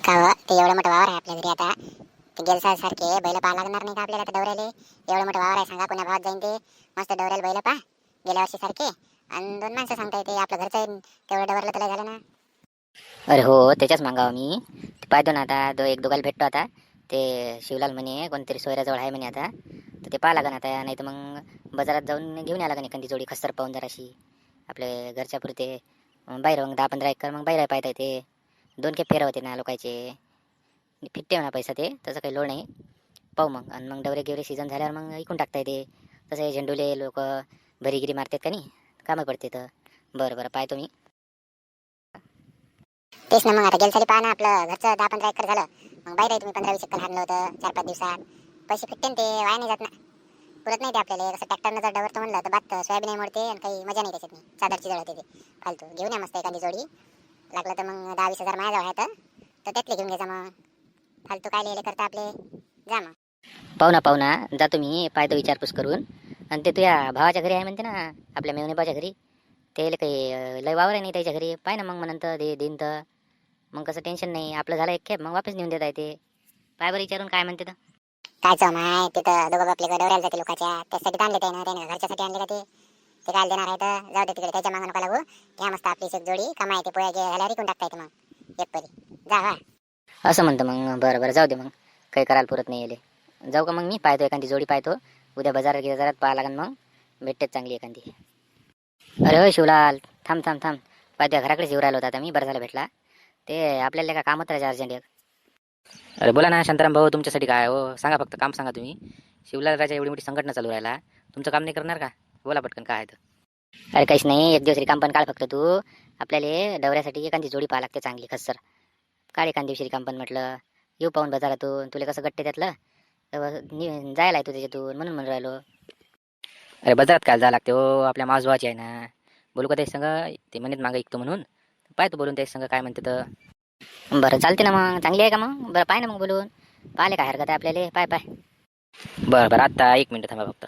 का हो, ते एवढं मोठं वावर आहे आपल्या घरी आता. ते गेलसा सारखे बैल पाहा लागणार नाही का आपल्याला आता डवऱ्याले. एवढं मोठं वावर आहे, सांगा कोण्या भावात जाईन ते. मस्त डवऱ्याला बैल पहा गेल्या वर्षी सारखे. आणि 2 माणसं सांगता येते आपलं घरचं आहे, तेवढं डवरलं तर लय झालं ना. अरे हो, त्याच्याच मागावं मी. ते पाहतो ना आता, एक दोघाला भेटतो आता. ते शिवलाल म्हणे कोणतरी सोयऱ्याजवळ आहे म्हणे आता. तर ते पाहा लागन आता, नाही तर मग बाजारात जाऊन घेऊन या लागन एखादी जोडी खस्तर पाहून जराशी. आपले घरच्या पुरते बाहेर मग 10-15 एकर मग बाहेर पाहता येते. 2 खेप फेरा होते ना लोकांचे. फिट्टे म्हणा पैसा ते, तसं काही लोड नाही. पाहू मग, आणि मग डवरे गिवरे सीझन झाल्यावर मग ऐकून टाकता येते. तसं झेंडूले लोक भरीगिरी मारतात का नाही, कामं पडते तर. बरं बरं, पाहतो मी. तेच ना, मग आता गेल साली पहा ना आपलं घरचं 10-15 एकर झालं. मग बाहेर आहे तुम्ही 15-20 एकर हाणलं होतं 4-5 दिवसात. पैसे फिटते ते, वाया नाही जात ना. पुरत नाही ते आपल्याला. कसं ट्रॅक्टरनं जर डवरतं म्हणलं तर बात सोयाबीन नाही मोडते आणि काही मजा नाही त्याच्यात नाही. चादरची जळ होते ते फालतू. घेऊन या मस्त एखादी जोडी. लागलं तर मग 10-20 हजार माझ्याजवळ आहे तर त्यातले घेऊन घ्यायचा मग. फालतू काय लिहिले करता आपले. जा मग. पाहू ना, जातो मी, पाहतो विचारपूस करून. आणि ते तुझ्या भावाच्या घरी आहे म्हणते ना, आपल्या मेवणे भावाच्या घरी. ते काही लय वावर आहे नाही त्याच्या घरी. पाय ना मग म्हणतं दे देईन तर. मग कसं टेन्शन नाही, आपलं झालं एक खेप, मग वापस नेऊन देता येते. पाय बरं विचारून काय म्हणते तर. काय माय तिथं दोघं आपले डवऱ्याला जाते लोकांच्या, त्यासाठी आणले ते ना, त्याने घरच्यासाठी आणले का ते. ते काय देणार आहे तर जाऊ दे तिकडे, त्याच्या मागं नका लागू. घ्या मस्त आपली एक जोडी, कमाई ते पोळ्या घ्यायला रिकून टाकता येते मग एक परी. जा वा. असं म्हणतं मग. बरं बरं, जाऊ दे मग. काही करायला पुरत नाही येले. जाऊ का मग, मी पाहतो एखादी जोडी पाहतो. उद्या बाजारात पाहा लागन मग. भेटतेच चांगली एखादी. अरे हो शिवलाल, थांब थांब थांब. पाहतो घराकडेच येऊ राहिलो होता आता मी, बरं झालं भेटला. ते आपल्याला काय कामात राहायचं अर्जंट एक. अरे बोला ना शांताराम भाऊ, तुमच्यासाठी काय हो? सांगा फक्त, काम सांगा तुम्ही. शिवलाल एवढी मोठी संघटना चालू राहिला, तुमचं काम नाही करणार का? बोला पटकन काय आहे तर. अरे काहीच नाही, एक दिवस रिकाम पण काढ फक्त तू. आपल्याला दौऱ्यासाठी एखादी जोडी पाहा लागते चांगली खस्सर. काढ एखाद दिवशी रिकाम पण म्हटलं. येऊ पाहून बाजारातून, तुला कसं गट्टे त्यातलं. जायला आहे तू त्याच्यातून, म्हणून म्हणून राहिलो. अरे बाजारात काय जायला लागते हो, आपल्या माजवाची आहे ना. बोलू का ते संग? ते म्हणत मागं ऐकतो म्हणून. पाहतो बोलून ते संग काय म्हणते तर. बरं चालते ना मग, चांगली आहे का मग? बरं पाय ना मग बोलून. पाहिले काय हरकत आहे आपल्याला, पाय पाय. बरं बरं, आत्ता 1 मिनिट थांबा फक्त.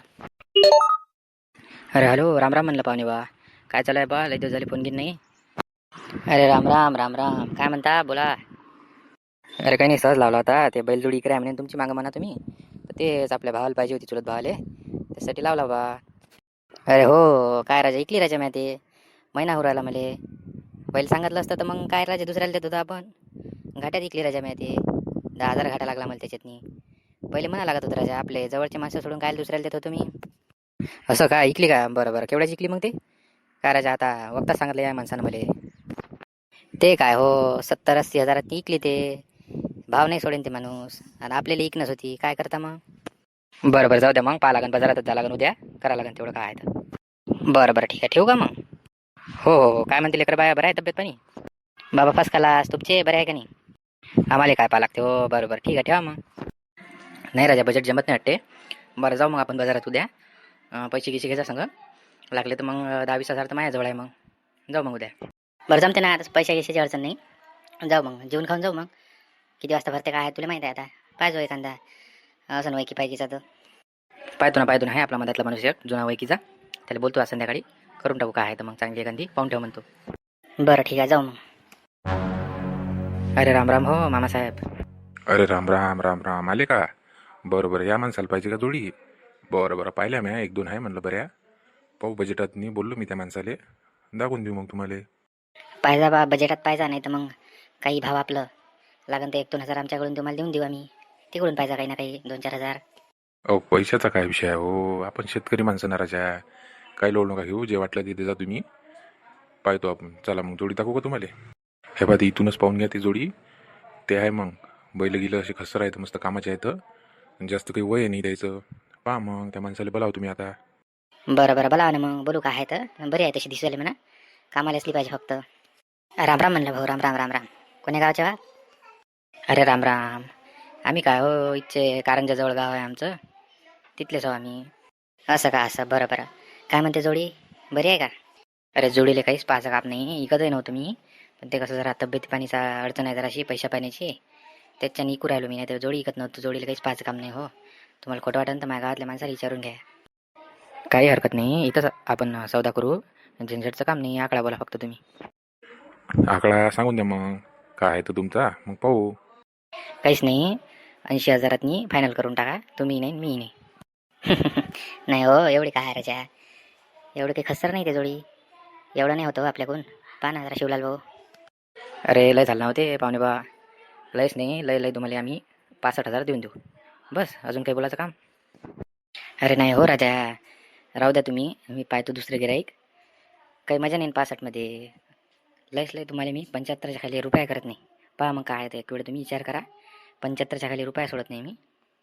अरे हॅलो, राम राम म्हणलं पाहुणे बा. काय चालू आहे बा? लय दिवस झाले फोन घेऊन नाही. अरे राम राम राम राम, काय म्हणता बोला. अरे काही नाही, सहज लावला होता. ते बैलजोडी इकडे आहे म्हणे तुमची, मागं म्हणा तुम्ही. तर तेच आपल्या भावाला पाहिजे होती, चुलत भावाले. त्यासाठी लावला बा. अरे हो, काय राजा ऐकली राजा मी ते. महिना हो राहिला मले. बैल सांगितलं असतं तर मग काय राजा दुसऱ्याला देत होतो आपण. घाट्यात ऐकली राजा मी ते. 10,000 घाटा लागला मला त्याच्यातनी. पहिले म्हणा लागत होतं राजा, आपले जवळचे माणसं सोडून काय दुसऱ्याला देत होतो मी. असं काय ऐकली का? बरं बरं, केवढ्या शिकली मग ते? काय राजा आता वक्ता सांगितलं या माणसानं मला. ते काय हो, 70-80 हजारात ऐकली ते. भाव नाही सोडेन ते माणूस. आणि आपल्याला ऐकणच होती, काय करता मग. बरं बरं, जाऊ द्या मग. पाहा लागन बाजारातच जा लागन उद्या. करा लागन तेवढं काय आहे तर. बरं बरं ठीक आहे, ठेवू का मग. हो हो हो, काय म्हणते लेकर बाया, बरं आहे तब्येत पाणी? बाबा फस खालास, तुमचे बरे आहे का नाही? आम्हाला काय पाहा लागते हो. बरं बरं ठीक आहे, ठेवा मग. नाही राजा, बजेट जमत नाही वाटते. बरं जाऊ मग आपण बाजारात उद्या. पैसे गिसे घ्यायचा संग. लागले तर मग 10-20 हजार तर माझ्याजवळ आहे मग. जाऊ मग उद्या. बरं जमते ना, आता पैशा गिशाची अडचण नाही. जाऊ मग, जेवून खाऊन जाऊ मग. किती वाजता भरते काय आहे तुला माहिती आहे आता. पाहिजे एखादा असं वैकी पाहिजेचा तर. पाहतो ना आहे आपला मधातला माणूस एक जुना वैकीचा. त्याला बोलतो आज संध्याकाळी. करून टाकू काय आहे तर मग, चांगली एखादी पाहून ठेव म्हणतो. बरं ठीक आहे, जाऊ मग. अरे राम राम हो मामासाहेब. अरे राम राम राम राम, आले का? बरं बरं, या माणसाला पाहिजे का जोडी? बरं बरं, पाहिल्या मी 1-2 आहे म्हणलं बऱ्या. पाहू बजेटात नाही, बोललो मी त्या माणसाले. दाखवून देऊ मग तुम्हाला. पाहिजा बा, बजेटात पाहिजा, नाही तर मग काही भाव आपलं लागन तर 1-2 हजार आमच्याकडून तुम्हाला देऊन देऊ आम्ही. तिकडून पाहिजा काही ना काही 2-4 हजार. अहो पैशाचा काय विषय आहे हो, आपण शेतकरी माणसं ना राजा. काही लोड नका घेऊ, जे वाटलं तिथे जा तुम्ही. पाहतो आपण. चला मग जोडी दाखवू का तुम्हाला? हे बा, इथूनच पाहून घ्या ती जोडी. ते आहे मग. बैल गेलं असे खस्तर आहेत, मस्त कामाचे आहेत. जास्त काही वय नाही द्यायचं. पहा मग त्या माणसाला बोलाव तुम्ही आता. बरं बरं, बोला ना मग, बोलू काय आहे तर. बरी आहे तशी दिसली म्हणा, कामाला असली पाहिजे फक्त. राम राम म्हणलं भाऊ, राम राम राम राम. कोण्या गावच्या बा? अरे राम राम. आम्ही काय हो, इथचे कारंजा जवळ गाव आहे आमचं. तिथलेच हो आम्ही. असं का, असं. बरं बरं, काय म्हणते जोडी, बरी आहे का? अरे जोडीले काहीच पाहायचं काम नाही, इकतही नव्हतं मी. पण ते कसं जरा तब्येती पाणीचा अडचण आहे जराशी, पैशा पाण्याची. त्याच्याने इकू राहिलो मी, नाही तर जोडी इकत नव्हतं. जोडीला काहीच पाहायचं काम नाही हो. तुम्हाला खोटं वाटेल तर माझ्या गावातल्या माणसाला विचारून घ्या. काही हरकत नाही, इथंच आपण सौदा करू. झंझटचं काम नाही, आकडा बोला फक्त तुम्ही. आकडा सांगून द्या मग. काय आहे तर तुमचा, मग पाहू. काहीच नाही, 80,000 फायनल करून टाका, तुम्ही नाही मी नाही. नाही हो, एवढी काय राजा, एवढं काही खसर नाही ते जोडी, एवढं नाही होतं हो आपल्याकडून. पहा ना जरा शिवलाल भाऊ. अरे लय झालं नव्हते पाहुणे बा, लयच नाही, लय तुम्हाला आम्ही 65,000 देऊन देऊ. बस, अजून काही बोलायचं काम? अरे नाही हो राजा, राहू द्या तुम्ही, मी पाहतो दुसरं गिराईक. काही मजा नाही 65मध्ये. लय तुम्हाला मी 75च्या खाली रुपया करत नाही. पहा मग काय आहे ते, एक वेळ तुम्ही विचार करा. 75च्या खाली रुपया सोडत नाही मी.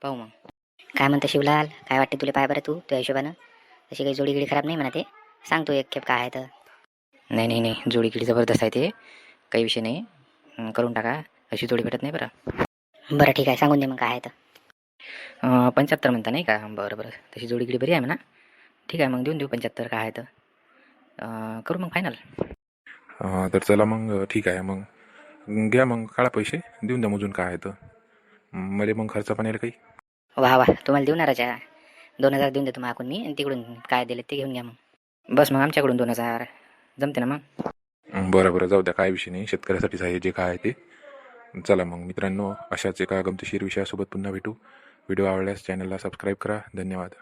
पाहू मग. काय म्हणतं शिवलाल, काय वाटते तुला? पाय बरं तू त्या हिशोबानं. तशी काही जोडी गिडी खराब नाही म्हणा ते. सांग तू एक खेप काय आहे तर. नाही, जोडी किडी जबरदस्त आहे ते, काही विषय नाही. करून टाका, अशी जोडी भेटत नाही बरं. बरं ठीक आहे, सांगून दे मग काय आहे तर. 75 म्हणता नाही का? बरं, तशी जोडी गिडी बरी आहे म्हणा. ठीक आहे, मग देऊन देऊ 75 काय आहे तर. करू मग फायनल. तर चला मग ठीक आहे. मग घ्या, मग काढा पैसे, देऊन द्या मोजून काय आहे तर. मला मग खर्च पाण्याला काही. वा तुम्हाला देऊ ना राजा. 2,000 देऊन देतो मागून मी, आणि तिकडून काय दिले ते घेऊन घ्या मग. बस मग आमच्याकडून 2,000 जमते ना मग. बरं, जाऊ द्या, काय विषय नाही, शेतकऱ्यासाठीच आहे जे काय आहे ते. चला मग मित्रांनो, अशाच एका गमतीशीर विषयासोबत पुन्हा भेटू. व्हिडिओ आवडल्यास चॅनलला सबस्क्राईब करा. धन्यवाद.